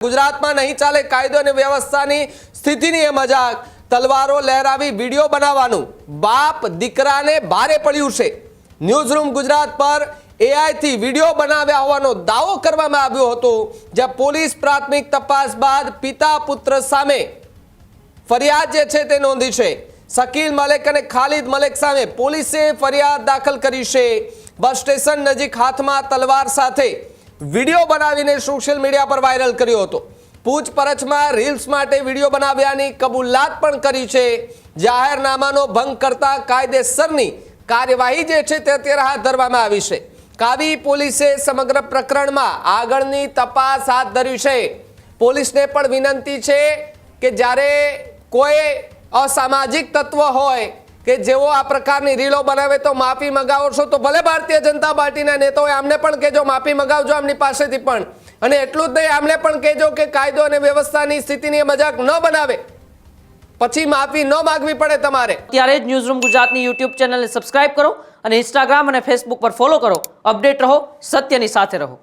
गुजरात में नहीं चाले कायदो अने व्यवस्थानी स्थितिनी ए मजाक। तलवारो लहरावी वीडियो बनावानुं बाप दीकराने भारे पड्युं छे। न्यूज़रूम गुजरात पर एआई थी वीडियो बनाव्या होवानो दावो करवामां आव्यो हतो। ज्यां पोलीस प्राथमिक तपास बाद पिता पुत्र सामे फरियाद जे छे ते नोंधी छे। शकील मलिक अने खालिद मलिक सामे पोलीसे फरियाद दाखल करी छे। बस स्टेशन नजीक हाथमां तलवार साथे वीडियो बनावीने सोशल मीडिया पर वायरल कर्यो हतो। पूछपरछमां रील्स माटे वीडियो बनाव्यानी कबूलात पण करी छे। जाहेरनामानो भंग करता कायदेसरनी कार्यवाही जे छे ते अत्यारे हाथ धरवामां आवी छे। कावी पोलीसे समग्र प्रकरणमां आगळनी तपास हाथ धरी छे। पोलीसने पण विनंती छे के ज्यारे कोई असामाजिक तत्व होय के जेओ आ प्रकारनी रीलो बनावे तो माफी मंगावो छो तो भले भारतीय जनता पार्टीना नेताओ आमने पण कहेजो माफी मंगावजो आमनी पासेथी पण। अने एटલું જ નહીં आमने पण कहेजो के कायदो अने व्यवस्थानी स्थितिनी मजाक न बनावे પછી માફી ન માંગવી પડે તમારે। ત્યારે જ ન્યૂઝરૂમ ગુજરાતની YouTube ચેનલને સબસ્ક્રાઇબ કરો અને Instagram અને Facebook પર ફોલો કરો। અપડેટ રહો, સત્યની સાથે રહો।